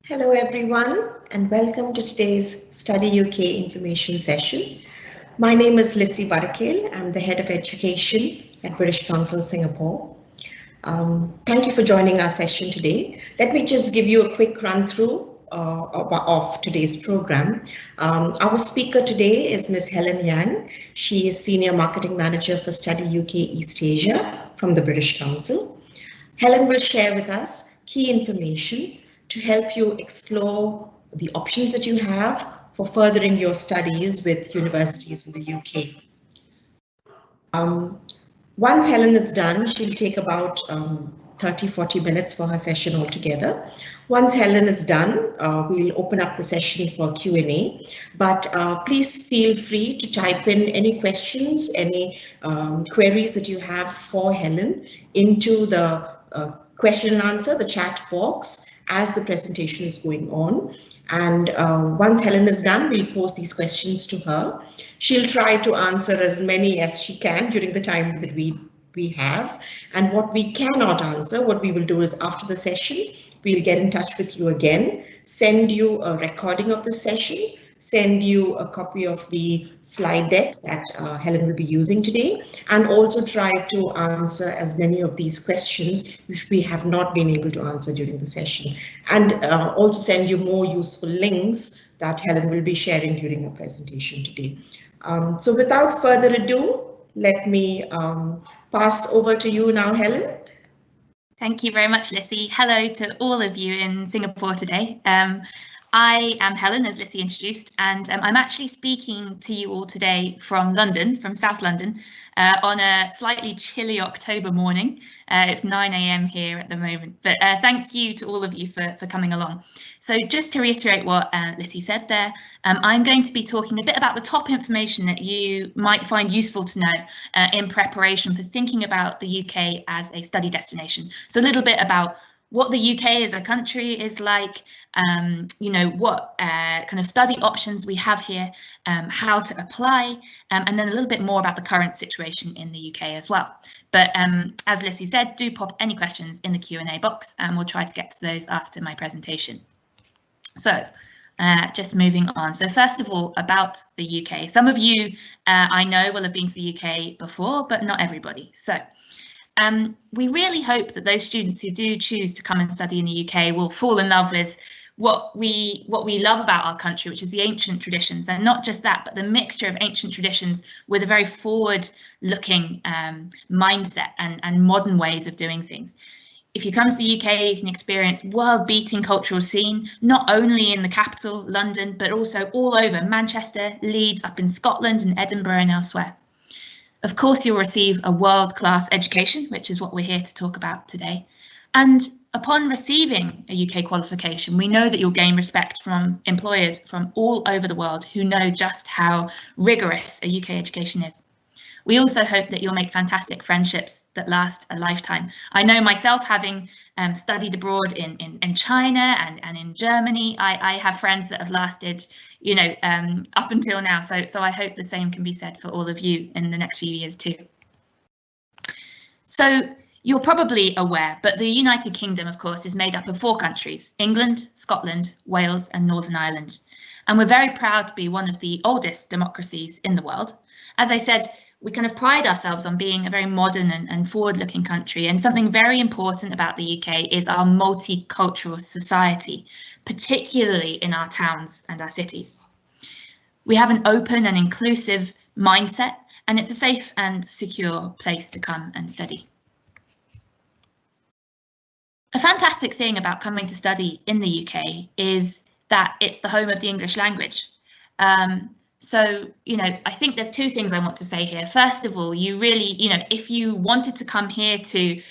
Hello everyone and welcome to today's Study UK information session. My name is Lissy Vadakil. I'm the Head of Education at British Council Singapore. Thank you for joining our session today. Let me just give you a quick run through of today's program. Our speaker today is Ms. Helen Yang. She is Senior Marketing Manager for Study UK East Asia from the British Council. Helen will share with us key information to help you explore the options that you have for furthering your studies with universities in the UK. Once Helen is done, she'll take about 30-40 minutes for her session altogether. Once Helen is done, we'll open up the session for Q&A, but please feel free to type in any questions, any queries that you have for Helen into the question and answer, the chat box, as the presentation is going on. And once Helen is done, we'll pose these questions to her. She'll try to answer as many as she can during the time that we have. And what we cannot answer, what we will do is after the session, we'll get in touch with you again, send you a recording of the session, send you a copy of the slide deck that Helen will be using today, and also try to answer as many of these questions which we have not been able to answer during the session, and also send you more useful links that Helen will be sharing during her presentation today. So without further ado, let me pass over to you now, Helen. Thank you very much, Lissy. Hello to all of you in Singapore today. I am Helen, as Lissy introduced, and I'm actually speaking to you all today from London, from South London, on a slightly chilly October morning. It's 9 AM here at the moment, but thank you to all of you for coming along. So just to reiterate what Lissy said there, I'm going to be talking a bit about the top information that you might find useful to know in preparation for thinking about the UK as a study destination. So a little bit about what the UK as a country is like, you know, what kind of study options we have here, how to apply, and then a little bit more about the current situation in the UK as well. But as Lissy said, do pop any questions in the Q&A box and we'll try to get to those after my presentation. So just moving on. So first of all, about the UK. Some of you I know will have been to the UK before, but not everybody. So we really hope that those students who do choose to come and study in the UK will fall in love with what we love about our country, which is the ancient traditions, and not just that, but the mixture of ancient traditions with a very forward-looking mindset and modern ways of doing things. If you come to the UK, you can experience world-beating cultural scene, not only in the capital, London, but also all over Manchester, Leeds, up in Scotland and Edinburgh and elsewhere. Of course, you'll receive a world-class education, which is what we're here to talk about today. And upon receiving a UK qualification, we know that you'll gain respect from employers from all over the world who know just how rigorous a UK education is. We also hope that you'll make fantastic friendships that last a lifetime. I know myself, having studied abroad in China and in Germany, I have friends that have lasted, you know, up until now. So I hope the same can be said for all of you in the next few years too. So you're probably aware, but the United Kingdom, of course, is made up of 4 countries: England, Scotland, Wales and Northern Ireland. And we're very proud to be one of the oldest democracies in the world. As I said, we kind of pride ourselves on being a very modern and forward-looking country, and something very important about the UK is our multicultural society, particularly in our towns and our cities. We have an open and inclusive mindset, and it's a safe and secure place to come and study. A fantastic thing about coming to study in the UK is that it's the home of the English language. So, you know, I think there's 2 things I want to say here. First of all, you really, you know, if you wanted to come here to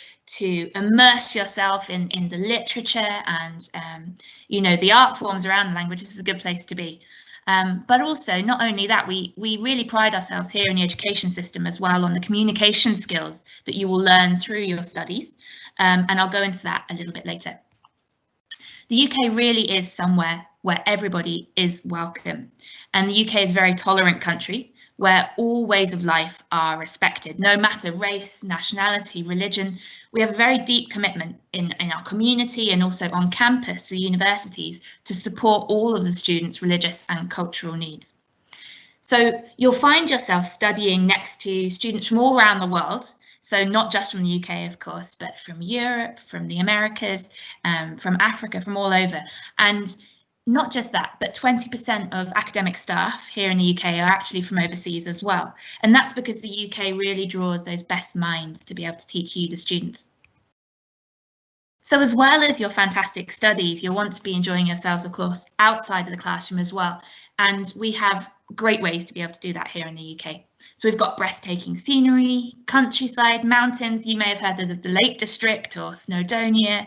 immerse yourself in the literature and, you know, the art forms around the language, this is a good place to be. But also, not only that, we really pride ourselves here in the education system as well on the communication skills that you will learn through your studies. And I'll go into that a little bit later. The UK really is somewhere where everybody is welcome. And the UK is a very tolerant country where all ways of life are respected, no matter race, nationality, religion. We have a very deep commitment in our community and also on campus for universities to support all of the students' religious and cultural needs. So you'll find yourself studying next to students from all around the world. So not just from the UK, of course, but from Europe, from the Americas, from Africa, from all over. And not just that, but 20% of academic staff here in the UK are actually from overseas as well. And that's because the UK really draws those best minds to be able to teach you, the students. So as well as your fantastic studies, you'll want to be enjoying yourselves, of course, outside of the classroom as well. And we have great ways to be able to do that here in the UK. So we've got breathtaking scenery, countryside, mountains. You may have heard of the Lake District or Snowdonia.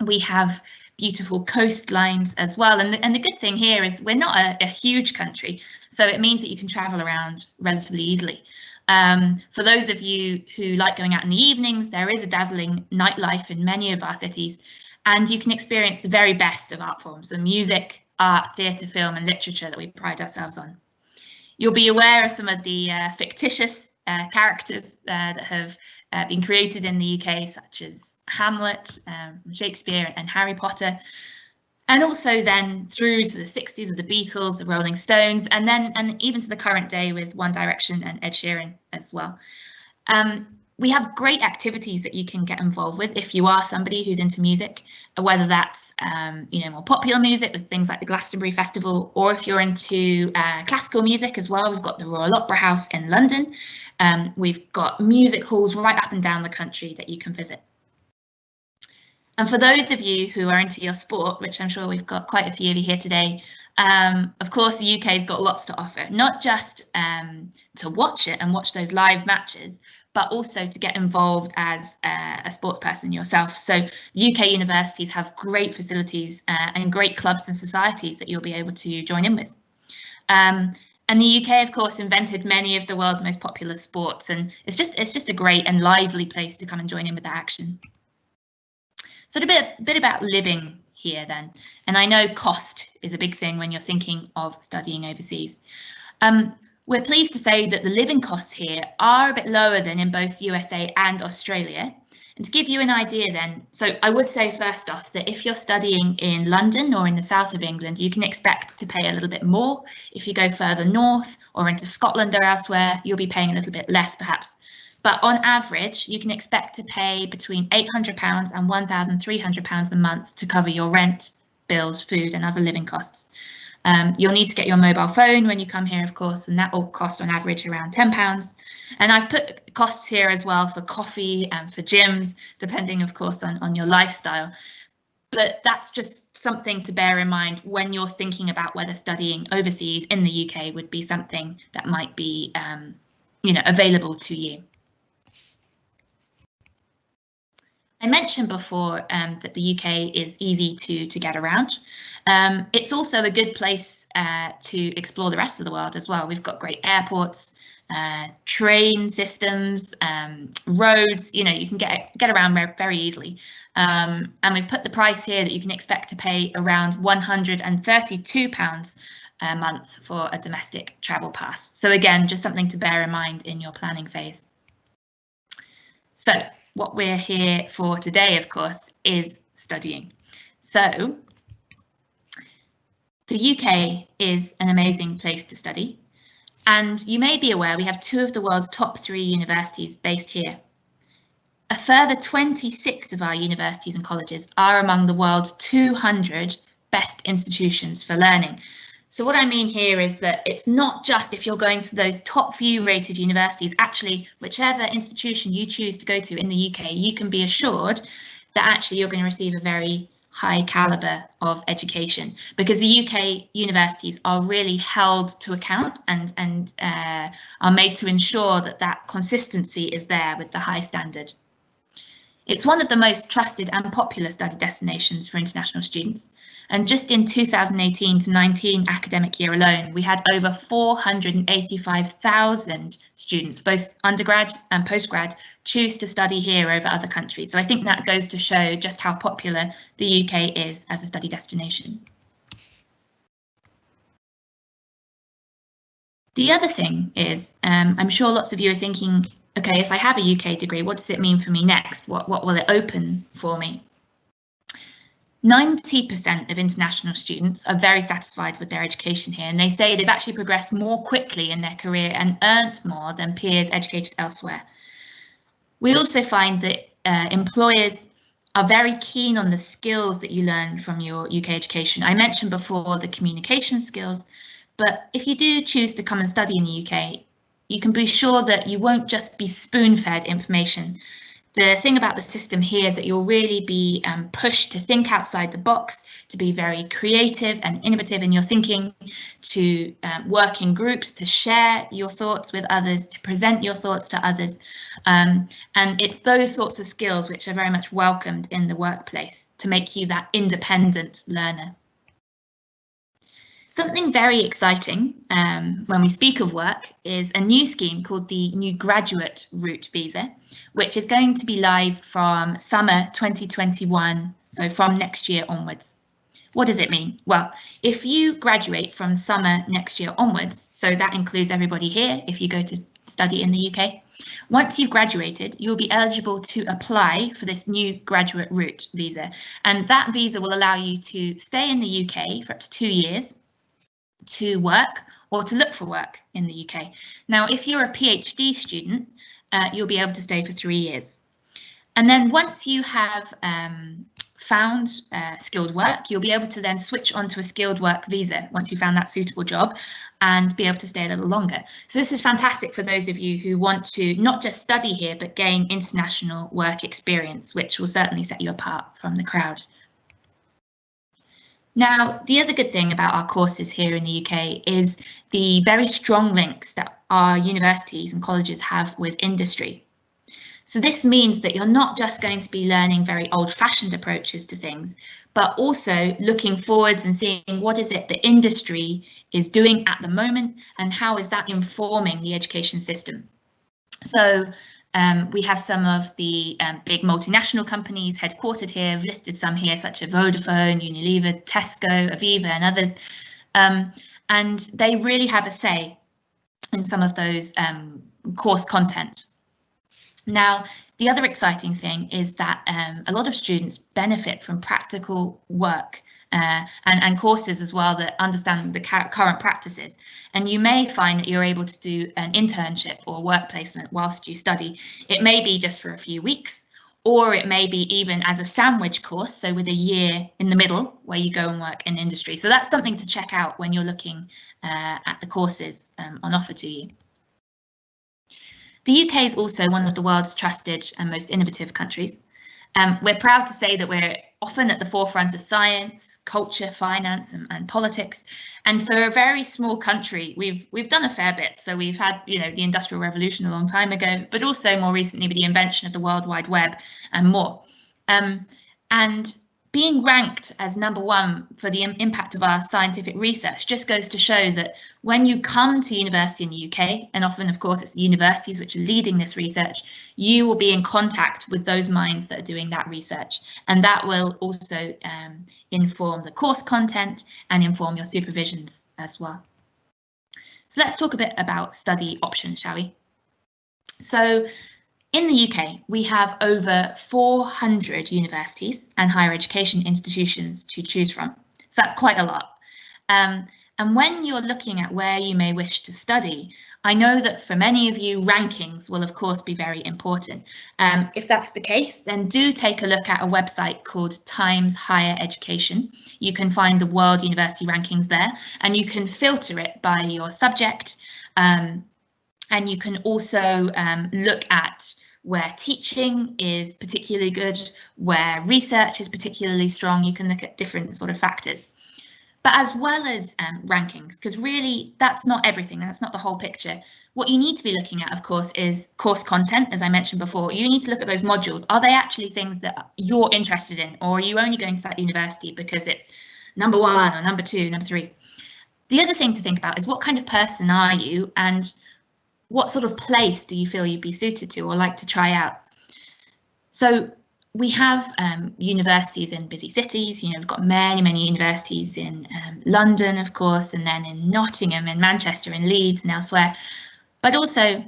We have beautiful coastlines as well. And the good thing here is we're not a huge country, so it means that you can travel around relatively easily. For those of you who like going out in the evenings, there is a dazzling nightlife in many of our cities, and you can experience the very best of art forms, the music, art, theatre, film and literature that we pride ourselves on. You'll be aware of some of the fictitious characters that have been created in the UK, such as Hamlet, Shakespeare and Harry Potter, and also then through to the 60s of the Beatles, the Rolling Stones, and even to the current day with One Direction and Ed Sheeran as well. We have great activities that you can get involved with if you are somebody who's into music, whether that's more popular music with things like the Glastonbury Festival, or if you're into classical music as well. We've got the Royal Opera House in London. We've got music halls right up and down the country that you can visit. And for those of you who are into your sport, which I'm sure we've got quite a few of you here today, of course the UK's got lots to offer, not just to watch it and watch those live matches, but also to get involved as a sports person yourself. So UK universities have great facilities and great clubs and societies that you'll be able to join in with. And the UK, of course, invented many of the world's most popular sports, and it's just a great and lively place to come and join in with that action. So a bit about living here then, and I know cost is a big thing when you're thinking of studying overseas. We're pleased to say that the living costs here are a bit lower than in both USA and Australia. And to give you an idea then, so I would say first off that if you're studying in London or in the south of England, you can expect to pay a little bit more. If you go further north or into Scotland or elsewhere, you'll be paying a little bit less perhaps. But on average, you can expect to pay between £800 and £1,300 a month to cover your rent, bills, food and other living costs. You'll need to get your mobile phone when you come here, of course, and that will cost on average around £10. And I've put costs here as well for coffee and for gyms, depending, of course, on your lifestyle. But that's just something to bear in mind when you're thinking about whether studying overseas in the UK would be something that might be available to you. I mentioned before that the UK is easy to get around. It's also a good place to explore the rest of the world as well. We've got great airports, train systems, roads. You can get around very easily. And we've put the price here that you can expect to pay around £132 a month for a domestic travel pass. So again, just something to bear in mind in your planning phase. So what we're here for today, of course, is studying. So the UK is an amazing place to study. And you may be aware we have 2 of the world's top 3 universities based here. A further 26 of our universities and colleges are among the world's 200 best institutions for learning. So what I mean here is that it's not just if you're going to those top few rated universities. Actually, whichever institution you choose to go to in the UK, you can be assured that actually you're going to receive a very high caliber of education, because the UK universities are really held to account and are made to ensure that consistency is there with the high standard. It's one of the most trusted and popular study destinations for international students. And just in 2018 to 19 academic year alone, we had over 485,000 students, both undergrad and postgrad, choose to study here over other countries. So I think that goes to show just how popular the UK is as a study destination. The other thing is, I'm sure lots of you are thinking, okay, if I have a UK degree, what does it mean for me next? What will it open for me? 90% of international students are very satisfied with their education here, and they say they've actually progressed more quickly in their career and earned more than peers educated elsewhere. We also find that employers are very keen on the skills that you learn from your UK education. I mentioned before the communication skills, but if you do choose to come and study in the UK, you can be sure that you won't just be spoon-fed information. The thing about the system here is that you'll really be pushed to think outside the box, to be very creative and innovative in your thinking, to work in groups, to share your thoughts with others, to present your thoughts to others. And it's those sorts of skills which are very much welcomed in the workplace to make you that independent learner. Something very exciting when we speak of work is a new scheme called the New Graduate Route Visa, which is going to be live from summer 2021, so from next year onwards. What does it mean? Well, if you graduate from summer next year onwards, so that includes everybody here if you go to study in the UK, once you've graduated, you'll be eligible to apply for this New Graduate Route Visa, and that visa will allow you to stay in the UK for up to 2 years, to work or to look for work in the UK. Now, if you're a PhD student, you'll be able to stay for 3 years. And then once you have found skilled work, you'll be able to then switch onto a skilled work visa once you found that suitable job and be able to stay a little longer. So this is fantastic for those of you who want to not just study here, but gain international work experience, which will certainly set you apart from the crowd. Now, the other good thing about our courses here in the UK is the very strong links that our universities and colleges have with industry. So this means that you're not just going to be learning very old-fashioned approaches to things, but also looking forwards and seeing what is it the industry is doing at the moment and how is that informing the education system. So we have some of the big multinational companies headquartered here. I've listed some here, such as Vodafone, Unilever, Tesco, Aviva, and others. And they really have a say in some of those course content. Now, the other exciting thing is that a lot of students benefit from practical work and courses as well that understand the current practices. And you may find that you're able to do an internship or work placement whilst you study. It may be just for a few weeks, or it may be even as a sandwich course, so with a year in the middle where you go and work in industry. So that's something to check out when you're looking at the courses on offer to you. The UK is also one of the world's trusted and most innovative countries. We're proud to say that we're often at the forefront of science, culture, finance, and politics. And for a very small country, we've done a fair bit. So we've had, the Industrial Revolution a long time ago, but also more recently with the invention of the World Wide Web and more. And being ranked as #1 for the impact of our scientific research just goes to show that when you come to university in the UK, and often, of course, it's the universities which are leading this research, you will be in contact with those minds that are doing that research. And that will also inform the course content and inform your supervisions as well. So let's talk a bit about study options, shall we? So in the UK, we have over 400 universities and higher education institutions to choose from. So that's quite a lot. And when you're looking at where you may wish to study, I know that for many of you, rankings will of course be very important. If that's the case, then do take a look at a website called Times Higher Education. You can find the World University Rankings there, and you can filter it by your subject. And you can also look at where teaching is particularly good, where research is particularly strong. You can look at different sort of factors. But as well as rankings, because really that's not everything, that's not the whole picture. What you need to be looking at, of course, is course content, as I mentioned before. You need to look at those modules. Are they actually things that you're interested in, or are you only going to that university because it's #1 or #2, #3? The other thing to think about is what kind of person are you, and what sort of place do you feel you'd be suited to or like to try out? So we have universities in busy cities. We've got many universities in London, of course, and then in Nottingham, in Manchester, in Leeds and elsewhere. But also,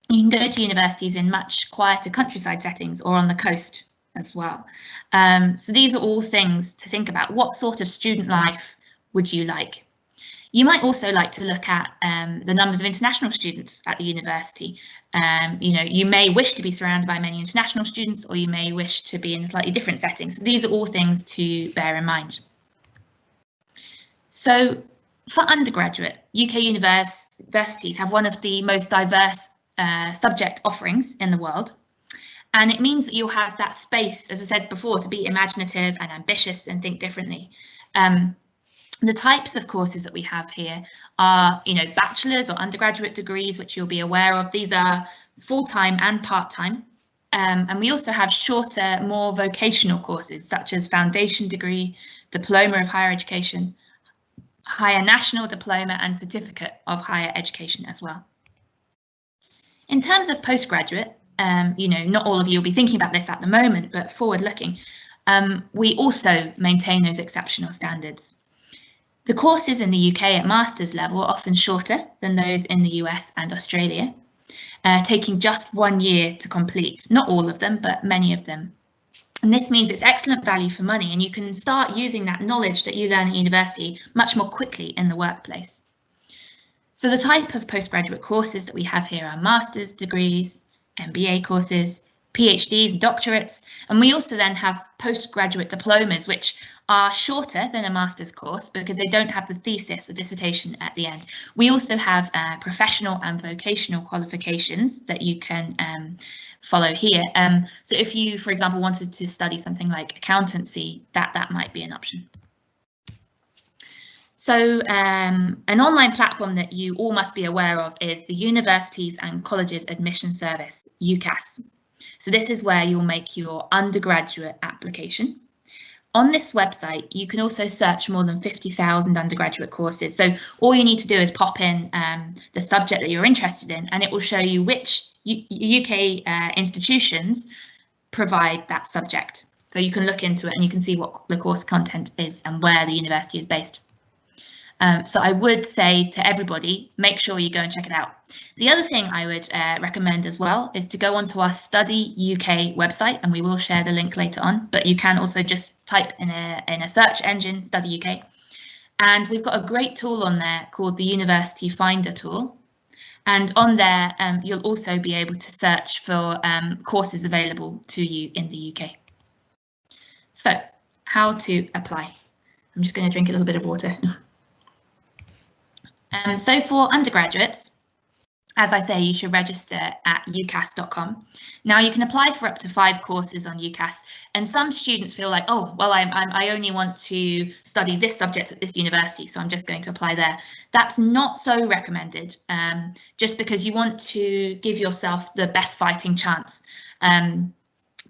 you can go to universities in much quieter countryside settings or on the coast as well. So these are all things to think about. What sort of student life would you like? You might also like to look at the numbers of international students at the university. You may wish to be surrounded by many international students, or you may wish to be in a slightly different setting. So these are all things to bear in mind. So for undergraduate, UK universities have one of the most diverse subject offerings in the world. And it means that you'll have that space, as I said before, to be imaginative and ambitious and think differently. The types of courses that we have here are, bachelor's or undergraduate degrees, which you'll be aware of. These are full-time and part-time. And we also have shorter, more vocational courses, such as foundation degree, diploma of higher education, higher national diploma, and certificate of higher education as well. In terms of postgraduate, not all of you will be thinking about this at the moment, but forward-looking, we also maintain those exceptional standards. The courses in the UK at master's level are often shorter than those in the US and Australia, taking just 1 year to complete. Not all of them, but many of them. And this means it's excellent value for money, and you can start using that knowledge that you learn at university much more quickly in the workplace. So the type of postgraduate courses that we have here are master's degrees, MBA courses, PhDs, doctorates, and we also then have postgraduate diplomas, which are shorter than a master's course because they don't have the thesis or dissertation at the end. We also have professional and vocational qualifications that you can follow here. So if you, for example, wanted to study something like accountancy, that might be an option. So an online platform that you all must be aware of is the Universities and Colleges Admission Service, UCAS. So this is where you'll make your undergraduate application. On this website, you can also search more than 50,000 undergraduate courses. So all you need to do is pop in the subject that you're interested in, and it will show you which UK institutions provide that subject. So you can look into it and you can see what the course content is and where the university is based. So I would say to everybody, make sure you go and check it out. The other thing I would recommend as well is to go onto our Study UK website, and we will share the link later on, but you can also just type in a search engine, Study UK. And we've got a great tool on there called the University Finder tool. And on there, you'll also be able to search for courses available to you in the UK. So how to apply? I'm just going to drink a little bit of water. So for undergraduates, as I say, you should register at ucas.com. Now you can apply for up to 5 courses on UCAS, and some students feel like, oh, well, I only want to study this subject at this university, so I'm just going to apply there. That's not so recommended, just because you want to give yourself the best fighting chance.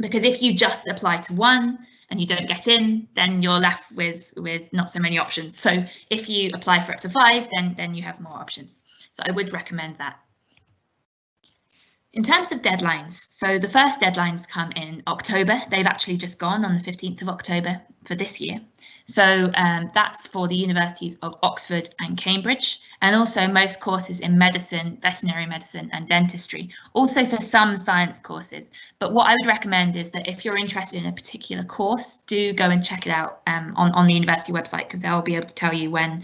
Because if you just apply to one and you don't get in, then you're left with not so many options. So if you apply for up to 5, then you have more options. So I would recommend that. In terms of deadlines, so the first deadlines come in October. They've actually just gone on the 15th of October for this year. So that's for the universities of Oxford and Cambridge, and also most courses in medicine, veterinary medicine and dentistry, also for some science courses. But what I would recommend is that if you're interested in a particular course, do go and check it out on the university website, because they'll be able to tell you when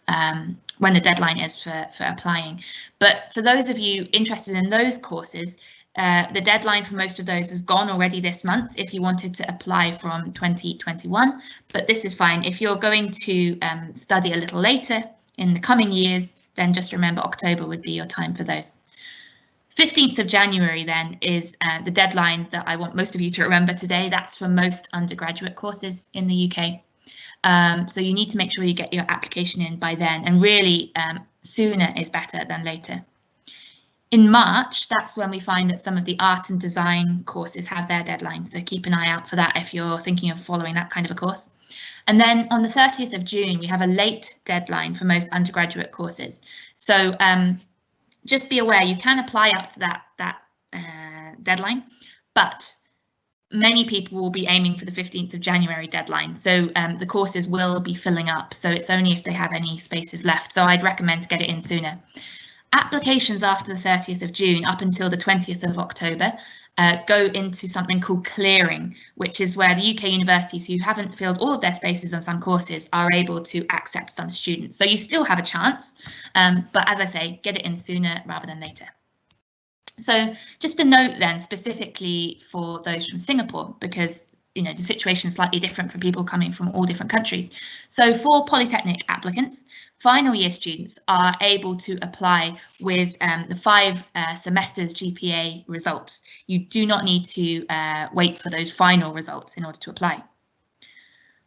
the deadline is for applying. But for those of you interested in those courses, the deadline for most of those has gone already this month if you wanted to apply from 2021, but this is fine. If you're going to study a little later in the coming years, then just remember October would be your time for those. 15th of January then is the deadline that I want most of you to remember today. That's for most undergraduate courses in the UK. So you need to make sure you get your application in by then, and really sooner is better than later. In March, that's when we find that some of the art and design courses have their deadline, so keep an eye out for that if you're thinking of following that kind of a course. And then on the 30th of June, we have a late deadline for most undergraduate courses. So just be aware you can apply up to that deadline, but many people will be aiming for the 15th of January deadline. So the courses will be filling up. So it's only if they have any spaces left. So I'd recommend to get it in sooner. Applications after the 30th of June up until the 20th of October go into something called clearing, which is where the UK universities who haven't filled all of their spaces on some courses are able to accept some students. So you still have a chance, but as I say, get it in sooner rather than later. So just a note then specifically for those from Singapore, because the situation is slightly different for people coming from all different countries. So for polytechnic applicants, final year students are able to apply with the 5 semesters GPA results. You do not need to wait for those final results in order to apply.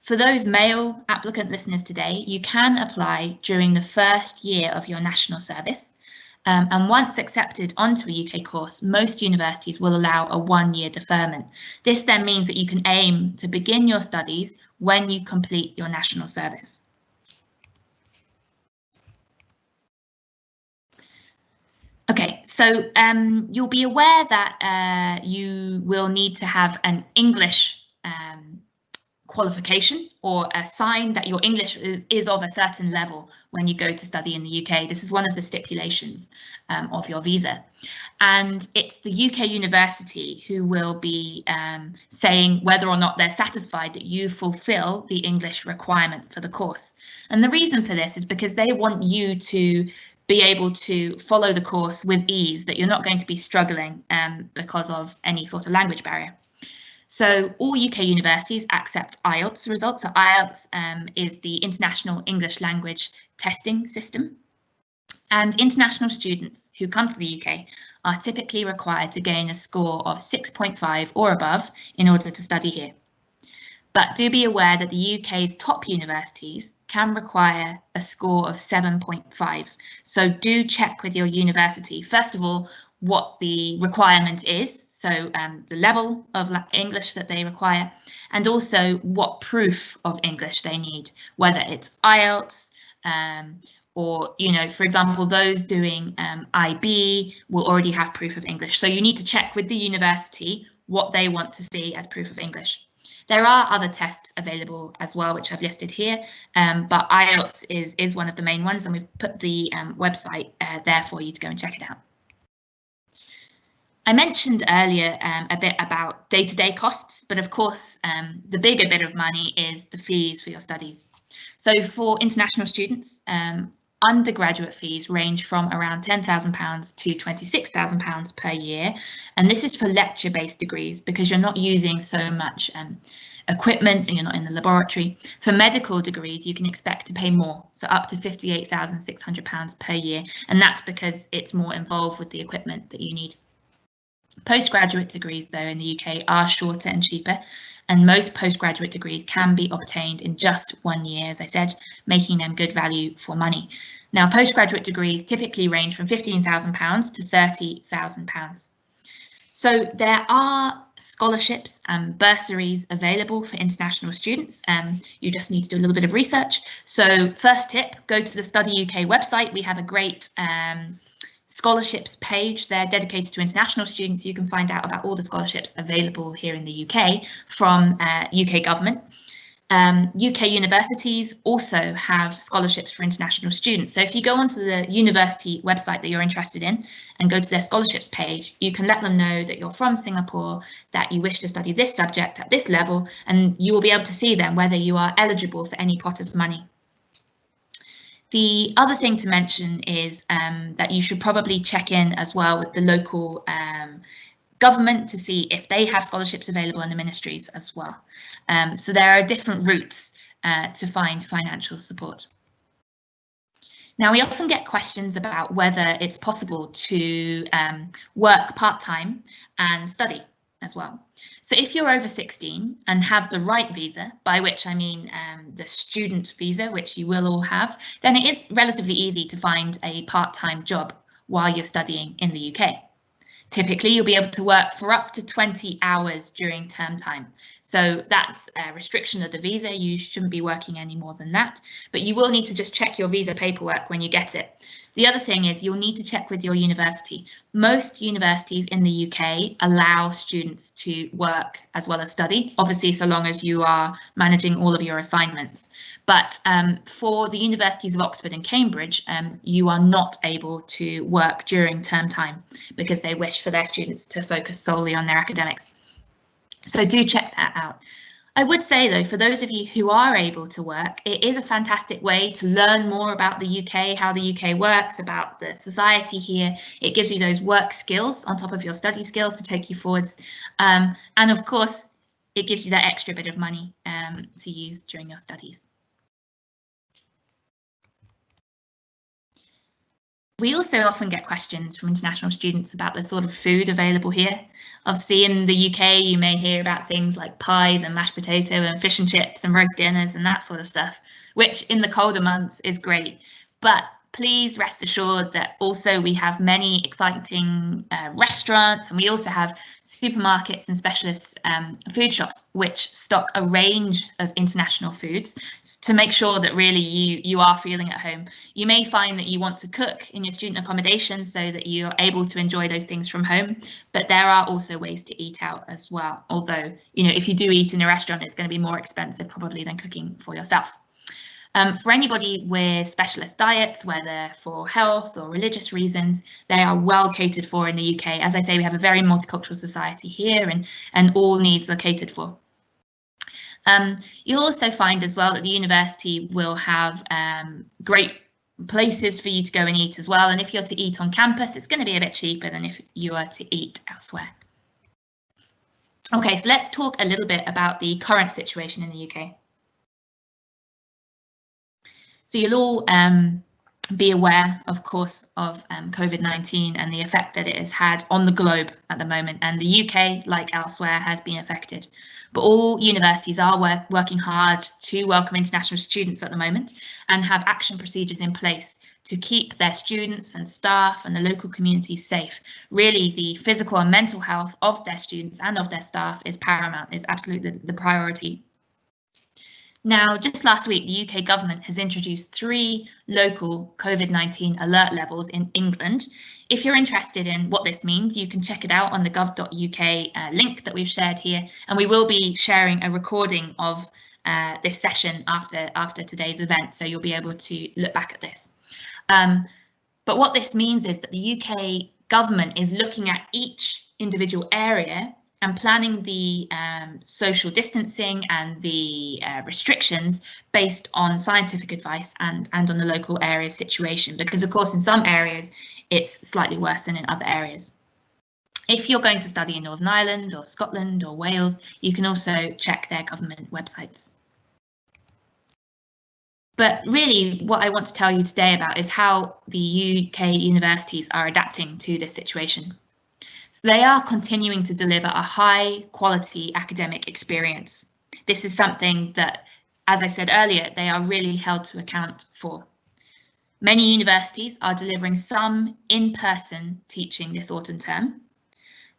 For those male applicant listeners today, you can apply during the first year of your national service. And once accepted onto a UK course, most universities will allow a 1-year deferment. This then means that you can aim to begin your studies when you complete your national service. Okay, so you'll be aware that you will need to have an English qualification or a sign that your English is of a certain level when you go to study in the UK. This is one of the stipulations of your visa. And it's the UK university who will be saying whether or not they're satisfied that you fulfill the English requirement for the course. And the reason for this is because they want you to be able to follow the course with ease, that you're not going to be struggling because of any sort of language barrier. So all UK universities accept IELTS results. So IELTS is the International English Language Testing System. And international students who come to the UK are typically required to gain a score of 6.5 or above in order to study here. But do be aware that the UK's top universities can require a score of 7.5. So do check with your university, first of all, what the requirement is. So the level of English that they require, and also what proof of English they need, whether it's IELTS or, for example, those doing IB will already have proof of English. So you need to check with the university what they want to see as proof of English. There are other tests available as well, which I've listed here, but IELTS is one of the main ones, and we've put the website there for you to go and check it out. I mentioned earlier a bit about day-to-day costs, but of course, the bigger bit of money is the fees for your studies. So for international students, undergraduate fees range from around £10,000 to £26,000 per year. And this is for lecture-based degrees because you're not using so much equipment and you're not in the laboratory. For medical degrees, you can expect to pay more, so up to £58,600 per year. And that's because it's more involved with the equipment that you need. Postgraduate degrees, though, in the UK are shorter and cheaper, and most postgraduate degrees can be obtained in just 1 year, as I said, making them good value for money. Now, postgraduate degrees typically range from £15,000 to £30,000. So there are scholarships and bursaries available for international students. You just need to do a little bit of research. So first tip, go to the Study UK website. We have a great scholarships page there dedicated to international students. You can find out about all the scholarships available here in the UK from UK government. UK universities also have scholarships for international students. So if you go onto the university website that you're interested in and go to their scholarships page, you can let them know that you're from Singapore, that you wish to study this subject at this level, and you will be able to see then whether you are eligible for any pot of money. The other thing to mention is that you should probably check in as well with the local government to see if they have scholarships available in the ministries as well. So there are different routes to find financial support. Now, we often get questions about whether it's possible to work part-time and study as well. So if you're over 16 and have the right visa, by which I mean the student visa, which you will all have, then it is relatively easy to find a part-time job while you're studying in the UK. Typically, you'll be able to work for up to 20 hours during term time. So that's a restriction of the visa. You shouldn't be working any more than that, but you will need to just check your visa paperwork when you get it. The other thing is you'll need to check with your university. Most universities in the UK allow students to work as well as study, obviously so long as you are managing all of your assignments. But for the universities of Oxford and Cambridge, you are not able to work during term time because they wish for their students to focus solely on their academics. So do check that out. I would say, though, for those of you who are able to work, it is a fantastic way to learn more about the UK, how the UK works, about the society here. It gives you those work skills on top of your study skills to take you forwards. And of course, it gives you that extra bit of money to use during your studies. We also often get questions from international students about the sort of food available here. Obviously, in the UK, you may hear about things like pies and mashed potato and fish and chips and roast dinners and that sort of stuff, which in the colder months is great. But please rest assured that also we have many exciting restaurants, and we also have supermarkets and specialist food shops which stock a range of international foods to make sure that really you are feeling at home. You may find that you want to cook in your student accommodation so that you're able to enjoy those things from home, but there are also ways to eat out as well. Although, you know, if you do eat in a restaurant, it's going to be more expensive probably than cooking for yourself. For anybody with specialist diets, whether for health or religious reasons, they are well catered for in the UK. As I say, we have a very multicultural society here, and all needs are catered for. You'll also find as well that the university will have great places for you to go and eat as well. And if you're to eat on campus, it's going to be a bit cheaper than if you were to eat elsewhere. Okay, so let's talk a little bit about the current situation in the UK. So you'll all be aware, of course, of COVID-19 and the effect that it has had on the globe at the moment. And the UK, like elsewhere, has been affected. But all universities are working hard to welcome international students at the moment and have action procedures in place to keep their students and staff and the local communities safe. Really, the physical and mental health of their students and of their staff is paramount, is absolutely the priority. Now, just last week, the UK government has introduced 3 local COVID-19 alert levels in England. If you're interested in what this means, you can check it out on the gov.uk link that we've shared here, and we will be sharing a recording of this session after today's event, so you'll be able to look back at this. But what this means is that the UK government is looking at each individual area and planning the social distancing and the restrictions based on scientific advice and on the local area situation, because of course in some areas it's slightly worse than in other areas. If you're going to study in Northern Ireland or Scotland or Wales, you can also check their government websites. But really what I want to tell you today about is how the UK universities are adapting to this situation. So they are continuing to deliver a high quality academic experience. This is something that, as I said earlier, they are really held to account for. Many universities are delivering some in-person teaching this autumn term.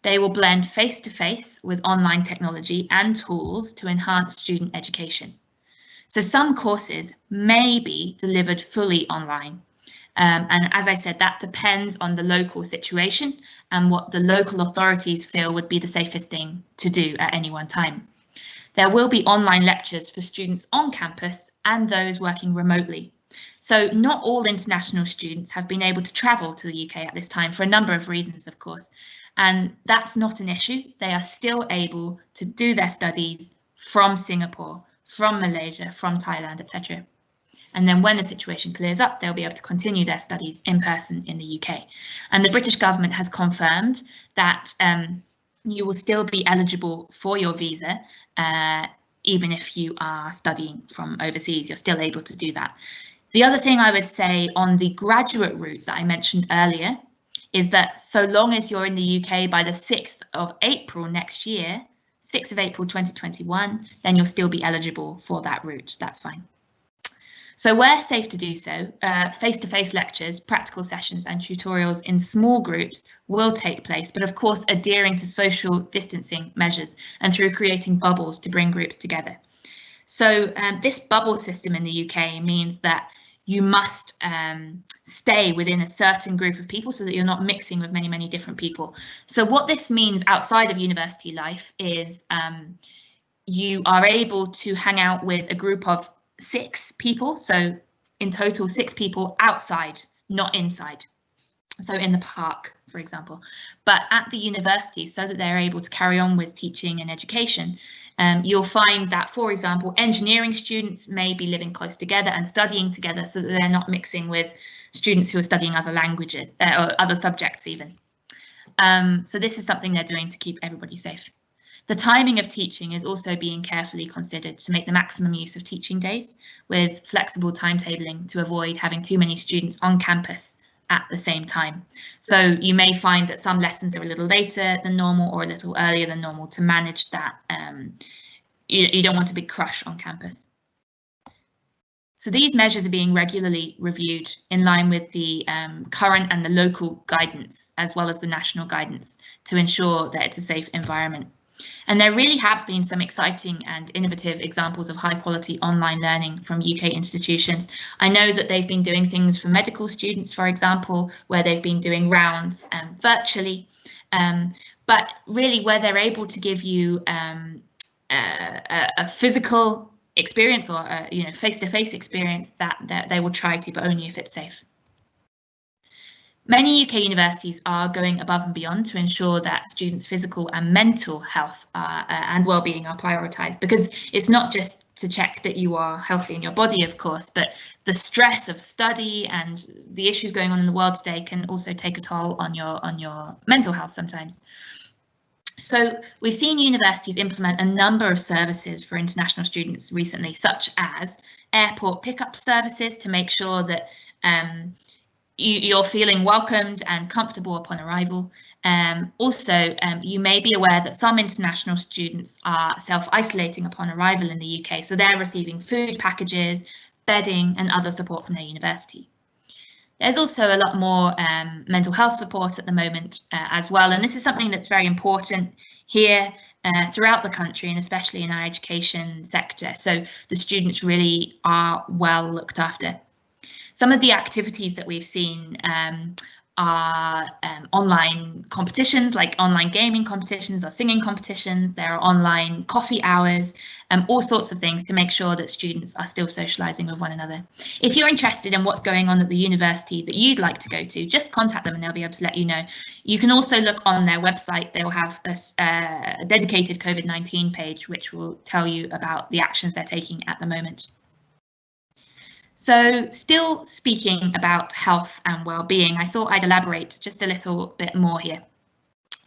They will blend face-to-face with online technology and tools to enhance student education. So some courses may be delivered fully online. And as I said, that depends on the local situation and what the local authorities feel would be the safest thing to do at any one time. There will be online lectures for students on campus and those working remotely. So not all international students have been able to travel to the UK at this time for a number of reasons, of course. And that's not an issue. They are still able to do their studies from Singapore, from Malaysia, from Thailand, etc. And then when the situation clears up, they'll be able to continue their studies in person in the UK. And the British government has confirmed that you will still be eligible for your visa, even if you are studying from overseas, you're still able to do that. The other thing I would say on the graduate route that I mentioned earlier is that so long as you're in the UK by the 6th of April next year, 6th of April 2021, then you'll still be eligible for that route. That's fine. So where safe to do so, face-to-face lectures, practical sessions and tutorials in small groups will take place, but of course adhering to social distancing measures and through creating bubbles to bring groups together. So this bubble system in the UK means that you must stay within a certain group of people so that you're not mixing with many, many different people. So what this means outside of university life is you are able to hang out with a group of 6 people. So in total, 6 people outside, not inside. So in the park, for example, but at the university, so that they're able to carry on with teaching and education, you'll find that, for example, engineering students may be living close together and studying together so that they're not mixing with students who are studying other languages or other subjects even. So this is something they're doing to keep everybody safe. The timing of teaching is also being carefully considered to make the maximum use of teaching days with flexible timetabling to avoid having too many students on campus at the same time. So you may find that some lessons are a little later than normal or a little earlier than normal to manage that. You don't want a big crush on campus. So these measures are being regularly reviewed in line with the current and the local guidance, as well as the national guidance, to ensure that it's a safe environment. And there really have been some exciting and innovative examples of high quality online learning from UK institutions. I know that they've been doing things for medical students, for example, where they've been doing rounds virtually, but really where they're able to give you a physical experience or a face-to-face experience that they will try to, but only if it's safe. Many UK universities are going above and beyond to ensure that students' physical and mental health and well-being are prioritised, because it's not just to check that you are healthy in your body, of course, but the stress of study and the issues going on in the world today can also take a toll on your mental health sometimes. So we've seen universities implement a number of services for international students recently, such as airport pickup services to make sure that you're feeling welcomed and comfortable upon arrival. Also, you may be aware that some international students are self-isolating upon arrival in the UK, so they're receiving food packages, bedding and other support from their university. There's also a lot more mental health support at the moment as well, and this is something that's very important here throughout the country, and especially in our education sector, so the students really are well looked after. Some of the activities that we've seen are online competitions, like online gaming competitions or singing competitions. There are online coffee hours, all sorts of things to make sure that students are still socialising with one another. If you're interested in what's going on at the university that you'd like to go to, just contact them and they'll be able to let you know. You can also look on their website. They'll have a dedicated COVID-19 page, which will tell you about the actions they're taking at the moment. So still speaking about health and well-being, I thought I'd elaborate just a little bit more here.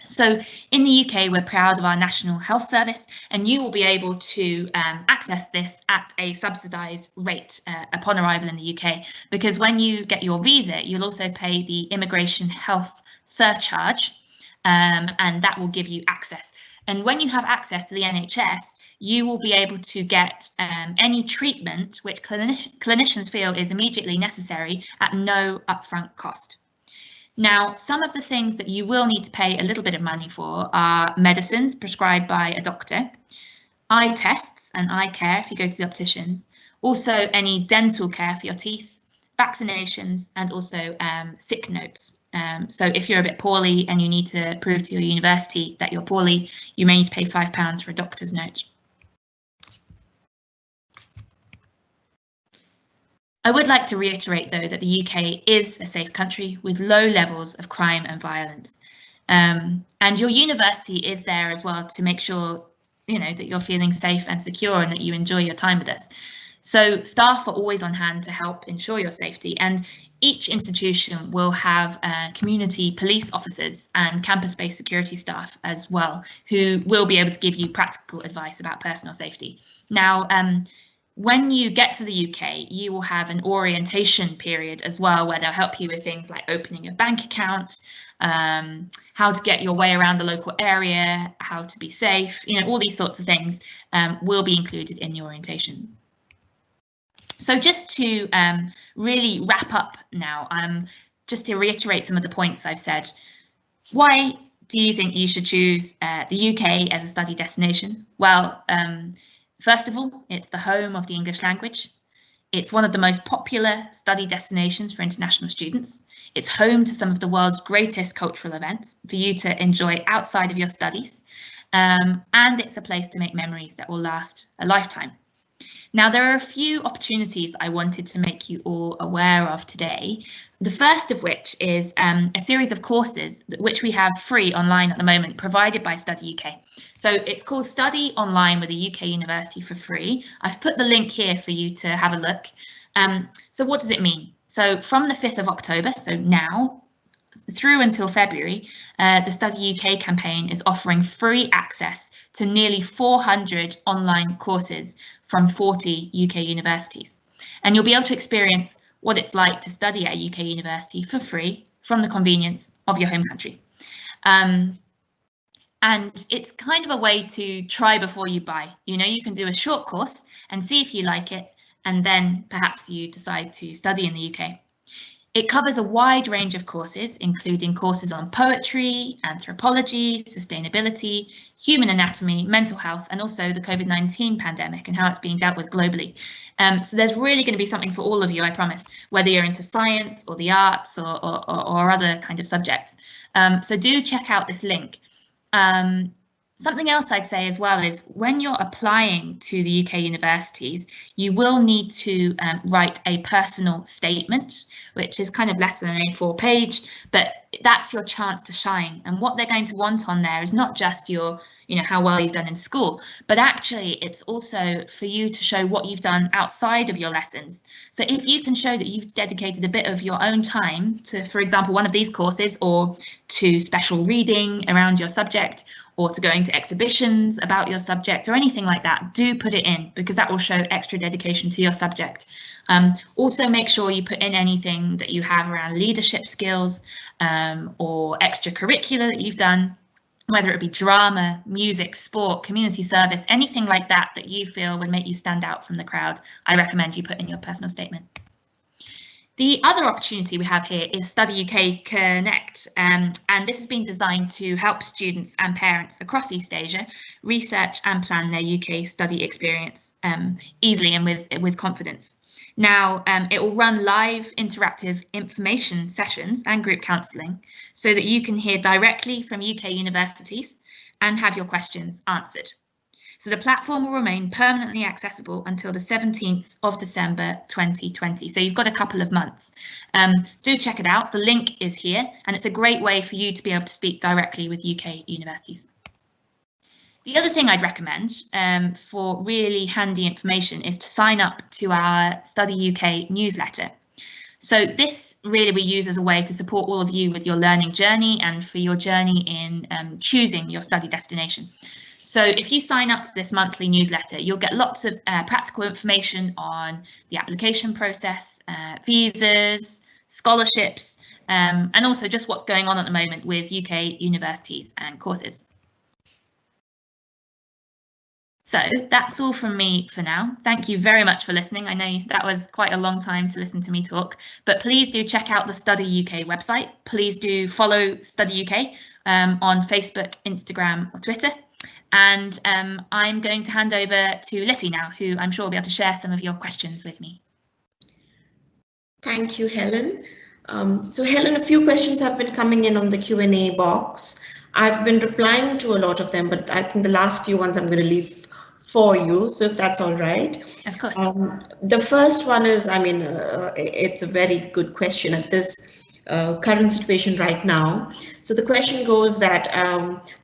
So in the UK, we're proud of our National Health Service, and you will be able to access this at a subsidised rate upon arrival in the UK, because when you get your visa, you'll also pay the immigration health surcharge, and that will give you access. And when you have access to the NHS, you will be able to get any treatment which clinicians feel is immediately necessary at no upfront cost. Now, some of the things that you will need to pay a little bit of money for are medicines prescribed by a doctor, eye tests and eye care if you go to the opticians, also any dental care for your teeth, vaccinations, and also sick notes. So if you're a bit poorly and you need to prove to your university that you're poorly, you may need to pay £5 for a doctor's note. I would like to reiterate, though, that the UK is a safe country with low levels of crime and violence. And your university is there as well to make sure, that you're feeling safe and secure and that you enjoy your time with us. So staff are always on hand to help ensure your safety, and each institution will have community police officers and campus-based security staff as well, who will be able to give you practical advice about personal safety. Now, when you get to the UK, you will have an orientation period as well, where they'll help you with things like opening a bank account, how to get your way around the local area, how to be safe, all these sorts of things will be included in the orientation. So just to really wrap up now, just to reiterate some of the points I've said. Why do you think you should choose the UK as a study destination? Well, first of all, it's the home of the English language. It's one of the most popular study destinations for international students. It's home to some of the world's greatest cultural events for you to enjoy outside of your studies. And it's a place to make memories that will last a lifetime. Now, there are a few opportunities I wanted to make you all aware of today. The first of which is a series of courses which we have free online at the moment, provided by Study UK. So it's called Study Online with a UK University for free. I've put the link here for you to have a look. So what does it mean? So from the 5th of October, so now, through until February, the Study UK campaign is offering free access to nearly 400 online courses from 40 UK universities. And you'll be able to experience what it's like to study at a UK university for free from the convenience of your home country. And it's kind of a way to try before you buy. You know, you can do a short course and see if you like it, and then perhaps you decide to study in the UK. It covers a wide range of courses, including courses on poetry, anthropology, sustainability, human anatomy, mental health, and also the COVID-19 pandemic and how it's being dealt with globally. So there's really going to be something for all of you, I promise, whether you're into science or the arts or other kind of subjects. So do check out this link. Something else I'd say as well is when you're applying to the UK universities, you will need to write a personal statement, which is kind of less than an A4 page, but that's your chance to shine. And what they're going to want on there is not just your, you know, how well you've done in school, but actually it's also for you to show what you've done outside of your lessons. So if you can show that you've dedicated a bit of your own time to, for example, one of these courses, or to special reading around your subject, or to going to exhibitions about your subject or anything like that, do put it in, because that will show extra dedication to your subject. Also make sure you put in anything that you have around leadership skills or extracurricular that you've done, whether it be drama, music, sport, community service, anything like that that you feel would make you stand out from the crowd. I recommend you put in your personal statement. The other opportunity we have here is Study UK Connect, and this has been designed to help students and parents across East Asia research and plan their UK study experience easily and with confidence. Now, it will run live interactive information sessions and group counselling so that you can hear directly from UK universities and have your questions answered. So the platform will remain permanently accessible until the 17th of December 2020. So you've got a couple of months. Do check it out. The link is here, and it's a great way for you to be able to speak directly with UK universities. The other thing I'd recommend for really handy information is to sign up to our Study UK newsletter. So this really we use as a way to support all of you with your learning journey and for your journey in choosing your study destination. So if you sign up to this monthly newsletter, you'll get lots of practical information on the application process, visas, scholarships, and also just what's going on at the moment with UK universities and courses. So that's all from me for now. Thank you very much for listening. I know that was quite a long time to listen to me talk, but please do check out the Study UK website. Please do follow Study UK on Facebook, Instagram or Twitter. And I'm going to hand over to Lissy now, who I'm sure will be able to share some of your questions with me. Thank you, Helen. So Helen, a few questions have been coming in on the Q&A box. I've been replying to a lot of them, but I think the last few ones I'm going to leave for you, so if that's all right. Of course. The first one is, I mean, it's a very good question at this current situation right now. So the question goes that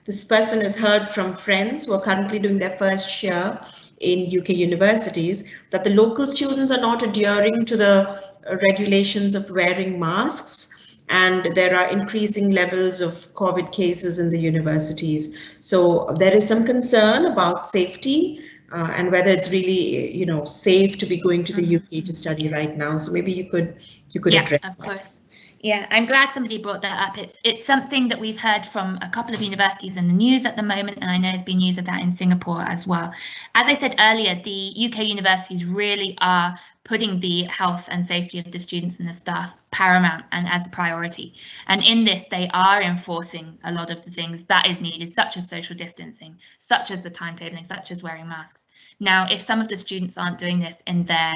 this person has heard from friends who are currently doing their first year in UK universities that the local students are not adhering to the regulations of wearing masks, and there are increasing levels of COVID cases in the universities. So there is some concern about safety and whether it's really, you know, safe to be going to the UK to study right now. So maybe you could address that. Of course. Yeah, I'm glad somebody brought that up. It's something that we've heard from a couple of universities in the news at the moment, and I know there's been news of that in Singapore as well. As I said earlier, the UK universities really are putting the health and safety of the students and the staff paramount and as a priority. And in this, they are enforcing a lot of the things that is needed, such as social distancing, such as the timetabling, such as wearing masks. Now, if some of the students aren't doing this in their,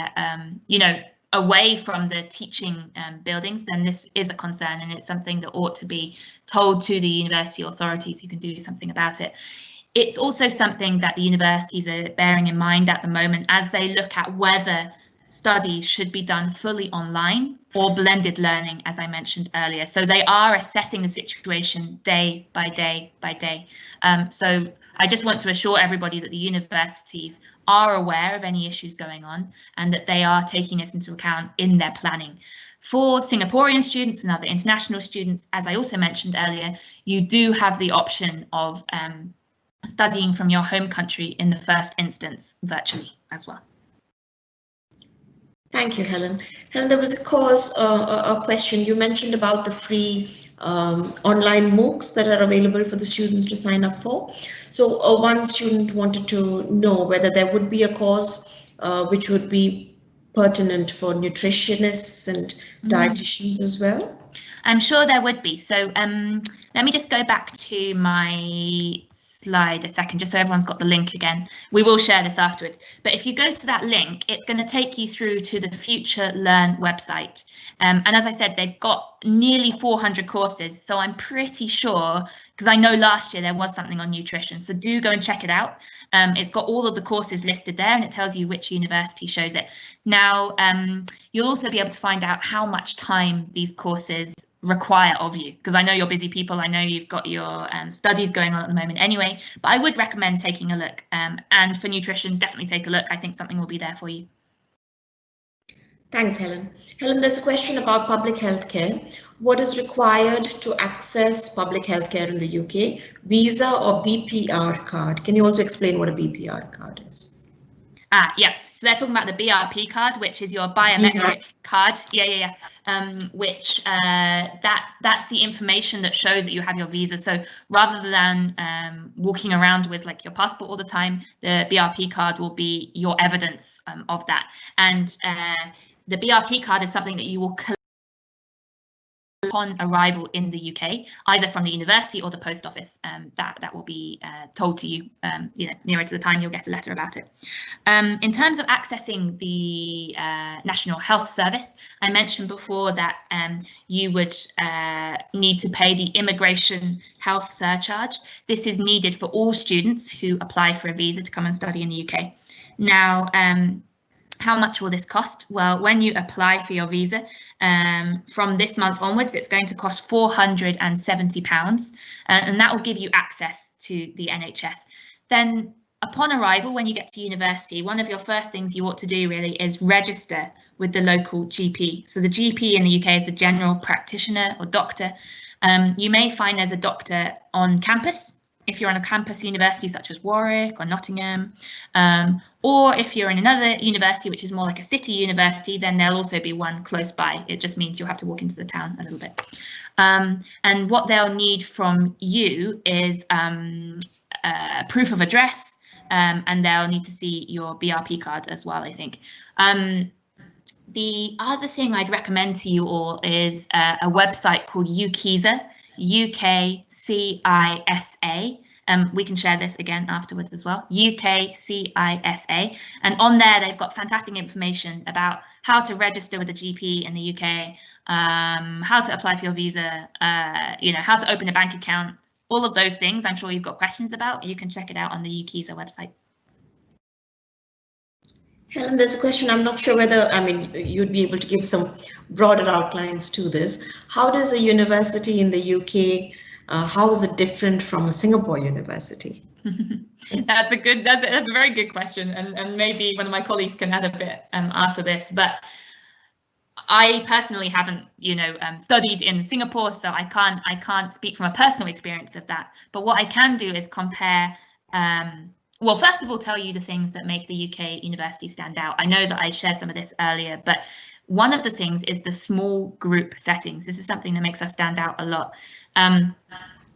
away from the teaching buildings, then this is a concern, and it's something that ought to be told to the university authorities who can do something about it. It's also something that the universities are bearing in mind at the moment as they look at whether studies should be done fully online or blended learning, as I mentioned earlier. So they are assessing the situation day by day by day. So I just want to assure everybody that the universities are aware of any issues going on and that they are taking this into account in their planning. For Singaporean students and other international students, as I also mentioned earlier, you do have the option of studying from your home country in the first instance virtually as well. Thank you, Helen. Helen, there was a question. You mentioned about the free online MOOCs that are available for the students to sign up for. So one student wanted to know whether there would be a course which would be pertinent for nutritionists and dietitians as well. I'm sure there would be. So let me just go back to my slide a second, just so everyone's got the link again. We will share this afterwards. But if you go to that link, it's going to take you through to the Future Learn website. And as I said, they've got nearly 400 courses. So I'm pretty sure, because I know last year there was something on nutrition. So do go and check it out. It's got all of the courses listed there, and it tells you which university shows it. Now, you'll also be able to find out how much time these courses require of you, because I know you're busy people. I know you've got your studies going on at the moment anyway, but I would recommend taking a look. And for nutrition, definitely take a look. I think something will be there for you. Thanks, Helen. Helen, there's a question about public healthcare. What is required to access public healthcare in the UK? Visa or BPR card? Can you also explain what a BPR card is? Yeah, so they're talking about the BRP card, which is your biometric card. Which that's the information that shows that you have your visa. So rather than walking around with like your passport all the time, the BRP card will be your evidence of that. And the BRP card is something that you will collect upon arrival in the UK, either from the university or the post office. That will be told to you, nearer to the time you'll get a letter about it. In terms of accessing the National Health Service, I mentioned before that you would need to pay the immigration health surcharge. This is needed for all students who apply for a visa to come and study in the UK. Now, how much will this cost? Well, when you apply for your visa, from this month onwards, it's going to cost £470, and that will give you access to the NHS. Then upon arrival, when you get to university, one of your first things you ought to do really is register with the local GP. So the GP in the UK is the general practitioner or doctor. You may find there's a doctor on campus, if you're on a campus university such as Warwick or Nottingham, or if you're in another university which is more like a city university, then there'll also be one close by. It just means you'll have to walk into the town a little bit. And what they'll need from you is proof of address, and they'll need to see your BRP card as well, I think. The other thing I'd recommend to you all is a website called UKCISA, UKCISA. We can share this again afterwards as well, UKCISA. And on there, they've got fantastic information about how to register with a GP in the UK, how to apply for your visa, how to open a bank account, all of those things I'm sure you've got questions about. You can check it out on the UKCISA website. Helen, there's a question. I'm not sure whether, you'd be able to give some broader outlines to this. How does a university in the UK, how is it different from a Singapore university? That's a very good question, and maybe one of my colleagues can add a bit after this. But I personally haven't, studied in Singapore, so I can't speak from a personal experience of that. But what I can do is compare. Well, first of all, tell you the things that make the UK university stand out. I know that I shared some of this earlier, but one of the things is the small group settings. This is something that makes us stand out a lot.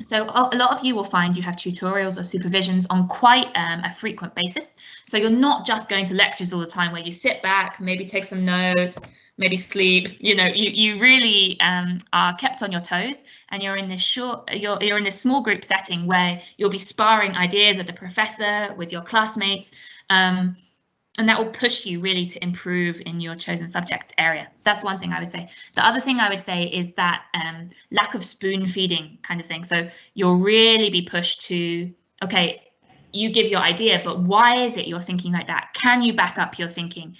So a lot of you will find you have tutorials or supervisions on quite a frequent basis. So you're not just going to lectures all the time where you sit back, maybe take some notes, maybe sleep. You know, you really are kept on your toes, and you're in this you're in this small group setting where you'll be sparring ideas with the professor, with your classmates. And that will push you really to improve in your chosen subject area. That's one thing I would say. The other thing I would say is that lack of spoon feeding kind of thing. So you'll really be pushed to, okay, you give your idea, but why is it you're thinking like that? Can you back up your thinking?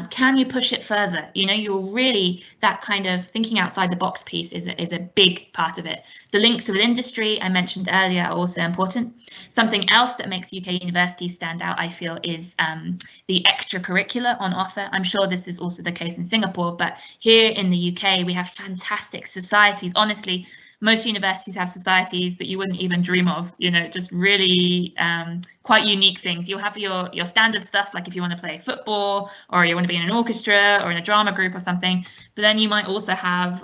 Can you push it further? You know, you're really, that kind of thinking outside the box piece is a big part of it. The links with industry I mentioned earlier are also important. Something else that makes UK universities stand out, I feel, is the extracurricular on offer. I'm sure this is also the case in Singapore, but here in the UK, we have fantastic societies. Honestly, most universities have societies that you wouldn't even dream of, you know, just really quite unique things. You'll have your standard stuff, like if you want to play football or you want to be in an orchestra or in a drama group or something, but then you might also have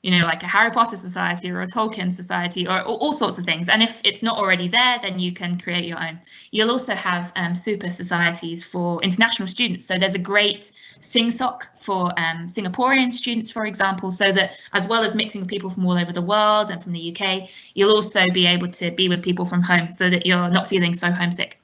you know, like a Harry Potter society or a Tolkien society or all sorts of things. And if it's not already there, then you can create your own. You'll also have super societies for international students. So there's a great SingSoc for Singaporean students, for example, so that as well as mixing with people from all over the world and from the UK, you'll also be able to be with people from home so that you're not feeling so homesick.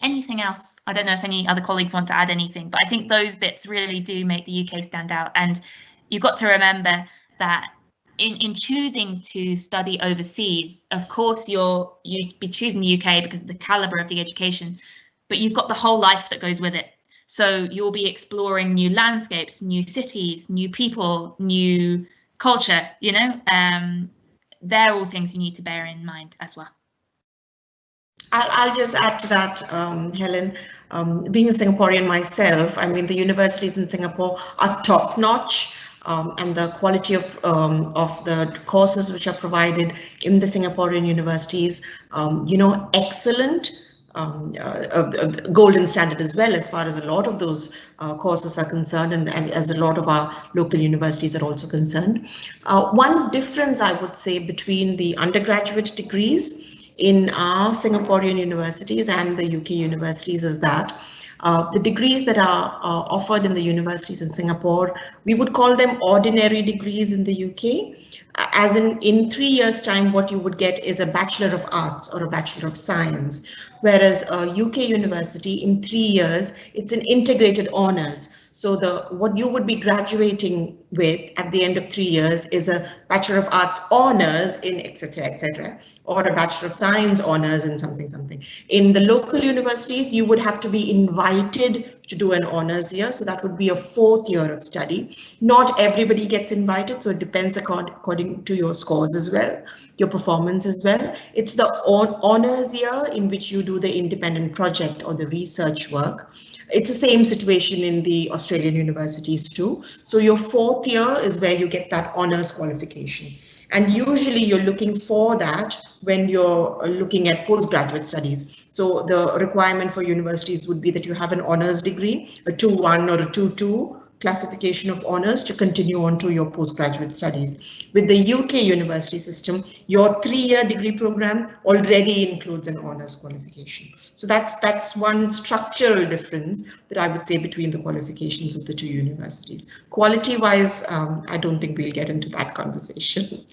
Anything else? I don't know if any other colleagues want to add anything, but I think those bits really do make the UK stand out. And you've got to remember that in choosing to study overseas, of course, you'd be choosing the UK because of the caliber of the education, but you've got the whole life that goes with it. So you'll be exploring new landscapes, new cities, new people, new culture, you know, they're all things you need to bear in mind as well. I'll just add to that, Helen. Being a Singaporean myself, I mean, the universities in Singapore are top-notch. And the quality of the courses which are provided in the Singaporean universities, you know, excellent, golden standard as well, as far as a lot of those courses are concerned, and as a lot of our local universities are also concerned. One difference, I would say, between the undergraduate degrees in our Singaporean universities and the UK universities is that the degrees that are offered in the universities in Singapore, we would call them ordinary degrees in the UK. As in 3 years' time, what you would get is a Bachelor of Arts or a Bachelor of Science, whereas a UK university in 3 years, it's an integrated honours. So what you would be graduating with at the end of 3 years is a Bachelor of Arts honours in etc., or a Bachelor of Science honours in something. In the local universities, you would have to be invited to do an honours year. So that would be a 4th year of study. Not everybody gets invited, so it depends according to your scores as well, your performance as well. It's the honours year in which you do the independent project or the research work. It's the same situation in the Australian universities too. So your 4th year is where you get that honours qualification. And usually you're looking for that when you're looking at postgraduate studies. So the requirement for universities would be that you have an honours degree, a 2-1 or a 2-2 classification of honours to continue on to your postgraduate studies. With the UK university system, your 3-year degree program already includes an honours qualification. So that's one structural difference that I would say between the qualifications of the two universities. Quality-wise, I don't think we'll get into that conversation.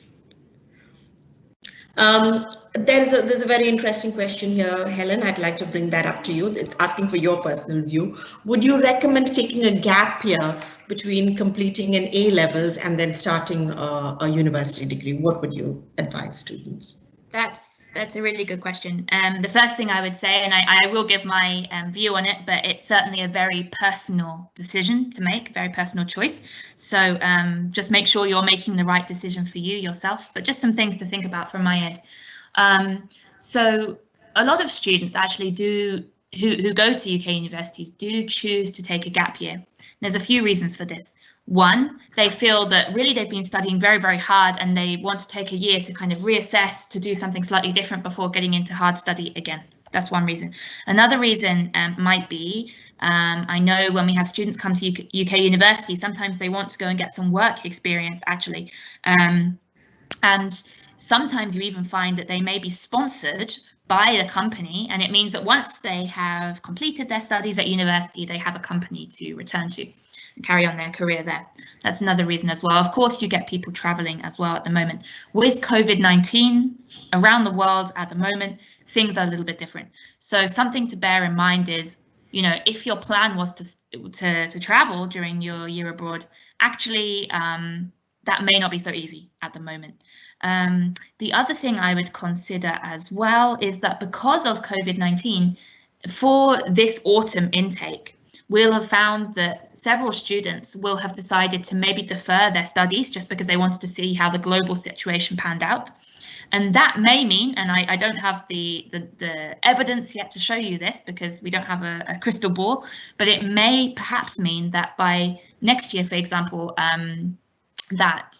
There's a very interesting question here, Helen. I'd like to bring that up to you. It's asking for your personal view. Would you recommend taking a gap year between completing an A-levels and then starting a university degree? What would you advise students? That's a really good question. The first thing I would say, and I will give my view on it, but it's certainly a very personal decision to make, very personal choice. So just make sure you're making the right decision for you yourself, but just some things to think about from my end. So a lot of students actually who go to UK universities do choose to take a gap year. There's a few reasons for this. One, they feel that really they've been studying very, very hard and they want to take a year to kind of reassess, to do something slightly different before getting into hard study again. That's one reason. Another reason might be, I know when we have students come to UK university, sometimes they want to go and get some work experience actually. And sometimes you even find that they may be sponsored by a company, and it means that once they have completed their studies at university, they have a company to return to and carry on their career there. That's another reason as well. Of course, you get people traveling as well at the moment. With COVID-19 around the world at the moment, things are a little bit different. So something to bear in mind is, you know, if your plan was to travel during your year abroad, actually that may not be so easy at the moment. The other thing I would consider as well is that because of COVID-19, for this autumn intake, we'll have found that several students will have decided to maybe defer their studies just because they wanted to see how the global situation panned out. And that may mean, and I don't have the evidence yet to show you this because we don't have a crystal ball, but it may perhaps mean that by next year, for example, that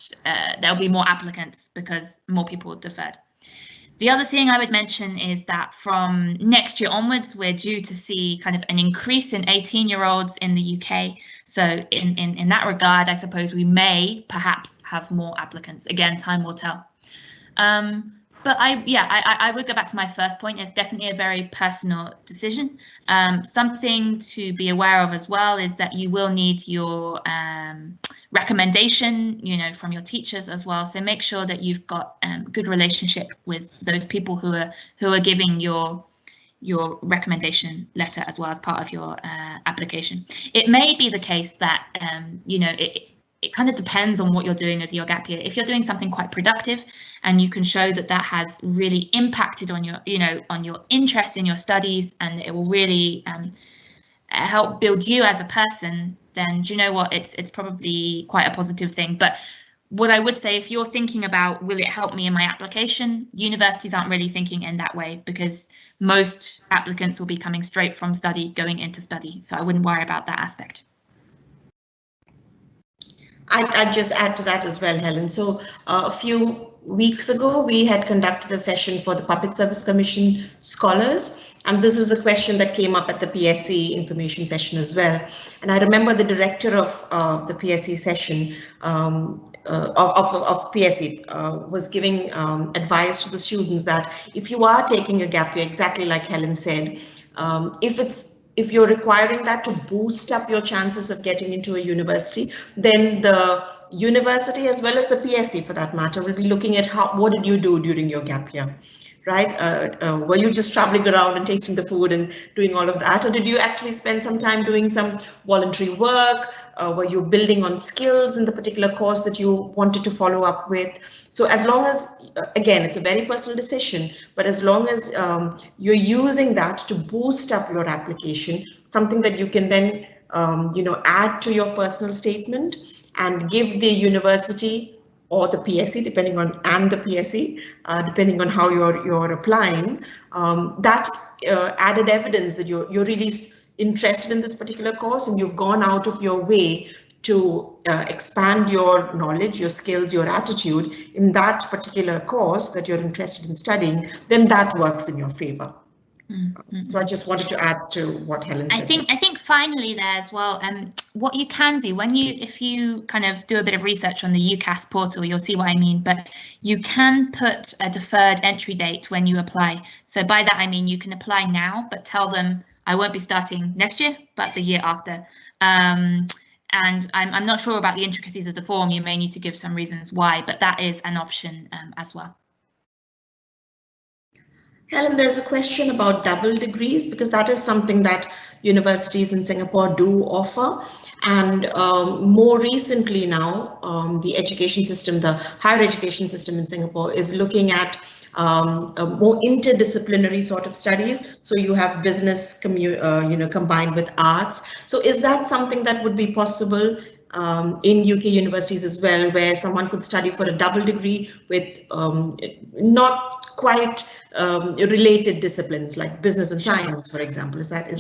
there'll be more applicants because more people deferred. The other thing I would mention is that from next year onwards, we're due to see kind of an increase in 18-year-olds in the UK. So in that regard, I suppose we may perhaps have more applicants. Again, time will tell. But I would go back to my first point. It's definitely a very personal decision. Something to be aware of as well is that you will need your recommendation, you know, from your teachers as well. So make sure that you've got good relationship with those people who are giving your recommendation letter as well as part of your application. It may be the case that you know, it kind of depends on what you're doing with your gap year. If you're doing something quite productive and you can show that that has really impacted on your, you know, on your interest in your studies, and it will really help build you as a person, then do you know what, it's probably quite a positive thing. But what I would say, if you're thinking about, will it help me in my application, universities aren't really thinking in that way because most applicants will be coming straight from study going into study. So I wouldn't worry about that aspect. I'd just add to that as well, Helen. So a few weeks ago, we had conducted a session for the Public Service Commission scholars, and this was a question that came up at the PSC information session as well. And I remember the director of the PSC session of PSC was giving advice to the students that if you are taking a gap year, exactly like Helen said, if you're requiring that to boost up your chances of getting into a university, then the university as well as the PSC for that matter will be looking at what did you do during your gap year, right? Were you just traveling around and tasting the food and doing all of that, or did you actually spend some time doing some voluntary work? Were you building on skills in the particular course that you wanted to follow up with? So as long as, again, it's a very personal decision, but as long as you're using that to boost up your application, something that you can then you know, add to your personal statement and give the university or the PSC, depending on, and the PSC, depending on how you're applying, that added evidence that you're really interested in this particular course and you've gone out of your way to expand your knowledge, your skills, your attitude in that particular course that you're interested in studying, then that works in your favor. Mm-hmm. So I just wanted to add to what Helen said. I think finally there as well, what you can do if you kind of do a bit of research on the UCAS portal, you'll see what I mean, but you can put a deferred entry date when you apply. So by that I mean you can apply now, but tell them I won't be starting next year, but the year after. And I'm not sure about the intricacies of the form. You may need to give some reasons why, but that is an option as well. Helen, there's a question about double degrees, because that is something that universities in Singapore do offer. And more recently now, the education system, the higher education system in Singapore is looking at a more interdisciplinary sort of studies. So you have business, combined with arts. So is that something that would be possible in UK universities as well, where someone could study for a double degree with not quite related disciplines like business and science, for example? Is that?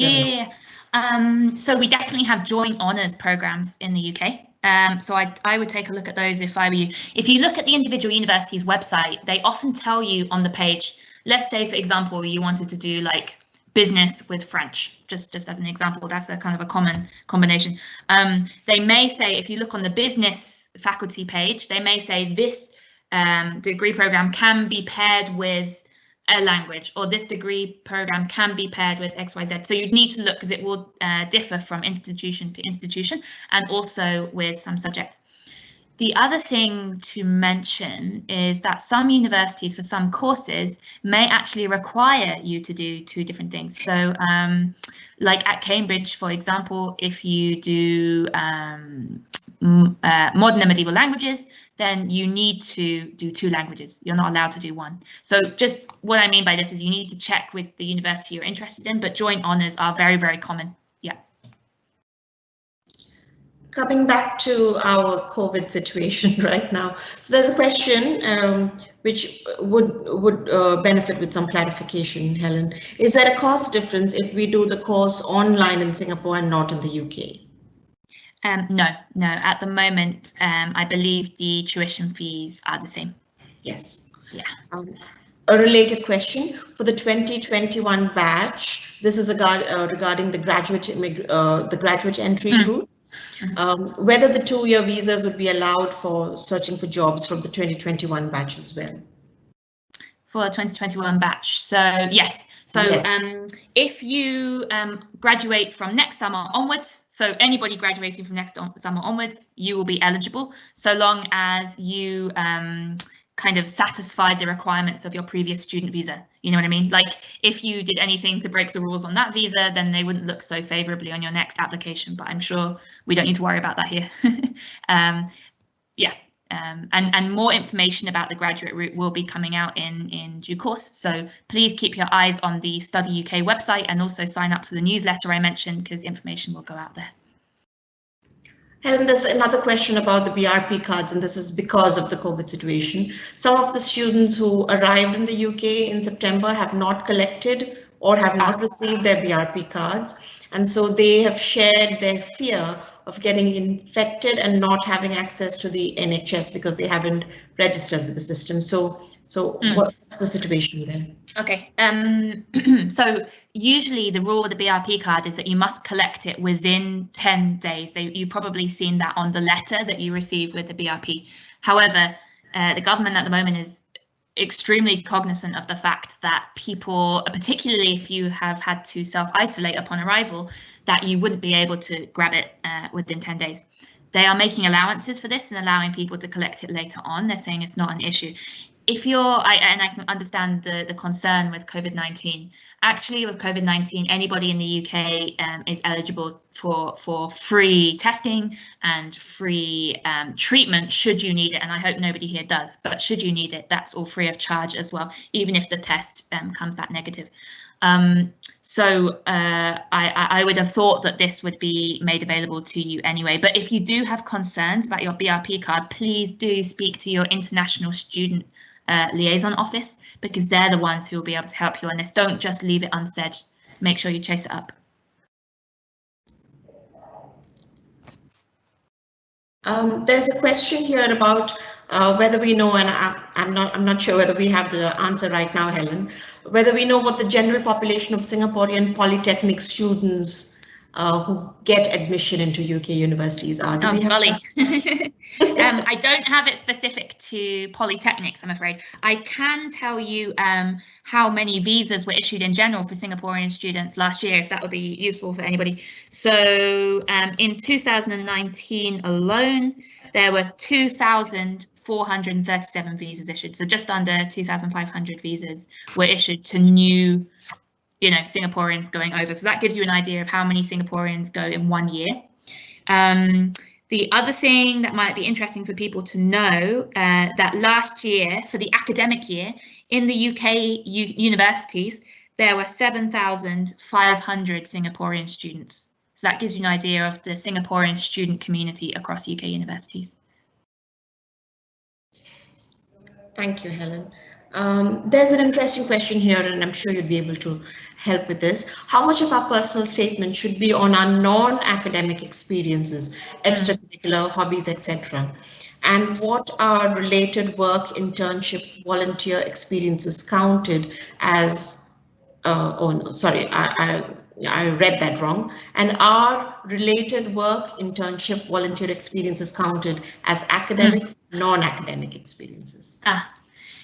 So we definitely have joint honours programs in the UK. So I would take a look at those if I were you. If you look at the individual university's website, they often tell you on the page, let's say, for example, you wanted to do like business with French, just as an example, that's a kind of a common combination. They may say, if you look on the business faculty page, they may say this degree program can be paired with a language, or this degree program can be paired with XYZ. So you need to look, because it will differ from institution to institution, and also with some subjects. The other thing to mention is that some universities, for some courses, may actually require you to do 2 different things. So like at Cambridge, for example, if you do modern and medieval languages, then you need to do 2 languages. You're not allowed to do 1. So just what I mean by this is you need to check with the university you're interested in, but joint honours are very, very common. Yeah. Coming back to our COVID situation right now, so there's a question which would benefit with some clarification, Helen. Is there a cost difference if we do the course online in Singapore and not in the UK? No. At the moment, I believe the tuition fees are the same. Yes. Yeah. A related question for the 2021 batch. This is regarding the graduate entry route. Whether the 2-year visas would be allowed for searching for jobs from the 2021 batch as well. For 2021 batch, so yes. So yes. If you graduate from next summer onwards, so anybody graduating from next summer onwards, you will be eligible, so long as you kind of satisfied the requirements of your previous student visa. You know what I mean? Like if you did anything to break the rules on that visa, then they wouldn't look so favorably on your next application, but I'm sure we don't need to worry about that here. Yeah. And more information about the graduate route will be coming out in due course. So please keep your eyes on the Study UK website, and also sign up for the newsletter I mentioned, because information will go out there. Helen, there's another question about the BRP cards, and this is because of the COVID situation. Some of the students who arrived in the UK in September have not collected or have not received their BRP cards. And so they have shared their fear of getting infected and not having access to the NHS because they haven't registered with the system. So what's the situation there? Okay, so usually the rule with the BRP card is that you must collect it within 10 days. You've probably seen that on the letter that you receive with the BRP. However, the government at the moment is extremely cognizant of the fact that people, particularly if you have had to self-isolate upon arrival, that you wouldn't be able to grab it within 10 days. They are making allowances for this and allowing people to collect it later on. They're saying it's not an issue. If and I can understand the concern with COVID-19. Actually, with COVID-19, anybody in the UK is eligible for free testing and free treatment should you need it. And I hope nobody here does, but should you need it, that's all free of charge as well, even if the test comes back negative. So I would have thought that this would be made available to you anyway. But if you do have concerns about your BRP card, please do speak to your international student liaison office, because they're the ones who will be able to help you on this. Don't just leave it unsaid. Make sure you chase it up. There's a question here about whether we know, and I'm not sure whether we have the answer right now, Helen, whether we know what the general population of Singaporean polytechnic students who get admission into UK universities are. Oh, golly. I don't have it specific to polytechnics, I'm afraid. I can tell you how many visas were issued in general for Singaporean students last year, if that would be useful for anybody. So in 2019 alone, there were 2,437 visas issued. So just under 2,500 visas were issued to new Singaporeans going over. So that gives you an idea of how many Singaporeans go in 1 year. The other thing that might be interesting for people to know, that last year, for the academic year, in the UK universities, there were 7,500 Singaporean students. So that gives you an idea of the Singaporean student community across UK universities. Thank you, Helen. There's an interesting question here, and I'm sure you'd be able to help with this. How much of our personal statement should be on our non-academic experiences, extracurricular hobbies, etc.? And what are related work, internship, volunteer experiences counted as, I read that wrong. And are related work, internship, volunteer experiences counted as academic, non-academic experiences?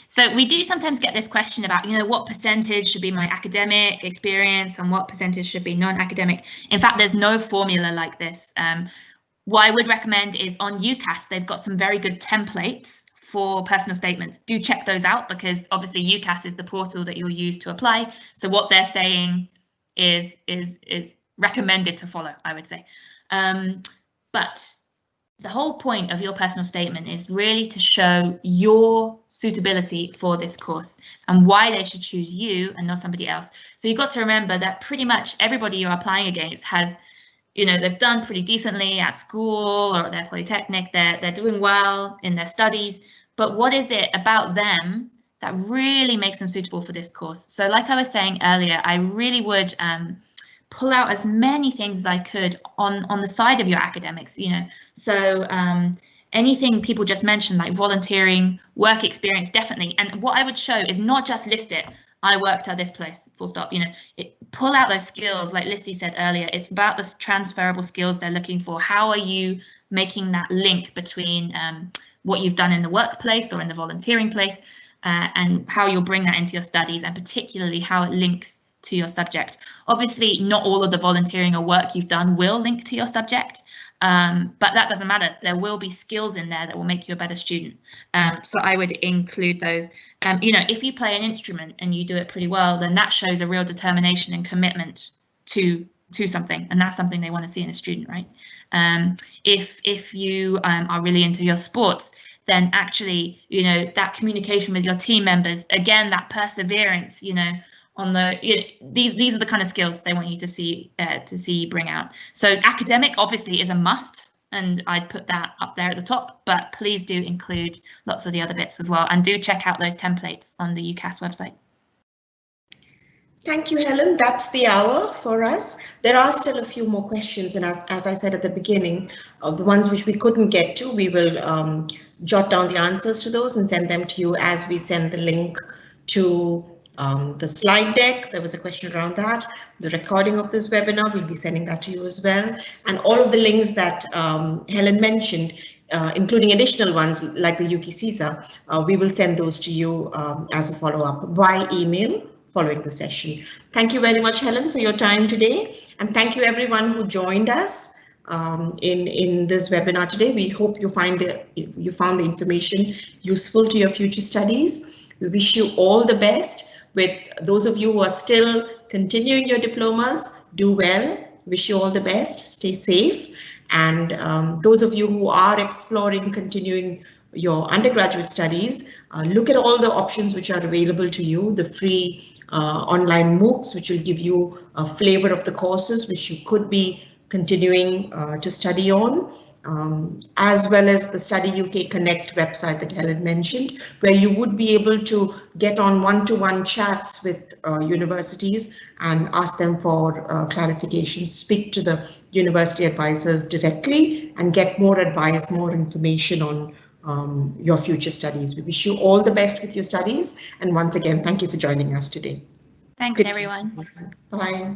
So we do sometimes get this question about, what percentage should be my academic experience and what percentage should be non-academic. In fact, there's no formula like this. What I would recommend is on UCAS, they've got some very good templates for personal statements. Do check those out, because obviously UCAS is the portal that you'll use to apply. So what they're saying is recommended to follow, I would say. But the whole point of your personal statement is really to show your suitability for this course and why they should choose you and not somebody else. So you've got to remember that pretty much everybody you're applying against has, they've done pretty decently at school or at their polytechnic, they're doing well in their studies, but what is it about them that really makes them suitable for this course? So like I was saying earlier, I really would pull out as many things as I could on the side of your academics, So anything people just mentioned, like volunteering, work experience, definitely. And what I would show is not just list it. I worked at this place, full stop. Pull out those skills, like Lissy said earlier. It's about the transferable skills they're looking for. How are you making that link between what you've done in the workplace or in the volunteering place, and how you'll bring that into your studies, and particularly how it links to your subject. Obviously, not all of the volunteering or work you've done will link to your subject, but that doesn't matter. There will be skills in there that will make you a better student. So I would include those. If you play an instrument and you do it pretty well, then that shows a real determination and commitment to something, and that's something they want to see in a student, right? If you are really into your sports, then actually, that communication with your team members, again, that perseverance, on these are the kind of skills they want you to see you bring out. So academic obviously is a must, and I'd put that up there at the top, but please do include lots of the other bits as well, and do check out those templates on the UCAS website. Thank you, Helen. That's the hour for us. There are still a few more questions, and as I said at the beginning, the ones which we couldn't get to, we will jot down the answers to those and send them to you as we send the link to the slide deck. There was a question around that. The recording of this webinar, we'll be sending that to you as well. And all of the links that Helen mentioned, including additional ones like the UKCSA, we will send those to you as a follow-up by email following the session. Thank you very much, Helen, for your time today. And thank you everyone who joined us in this webinar today. We hope you found the information useful to your future studies. We wish you all the best. With those of you who are still continuing your diplomas, do well. Wish you all the best. Stay safe. And those of you who are exploring continuing your undergraduate studies, look at all the options which are available to you. The free online MOOCs, which will give you a flavor of the courses which you could be continuing to study on, as well as the Study UK Connect website that Helen mentioned, where you would be able to get on one-to-one chats with universities and ask them for clarifications, speak to the university advisors directly and get more advice, more information on your future studies. We wish you all the best with your studies. And once again, thank you for joining us today. Thanks, everyone. Bye.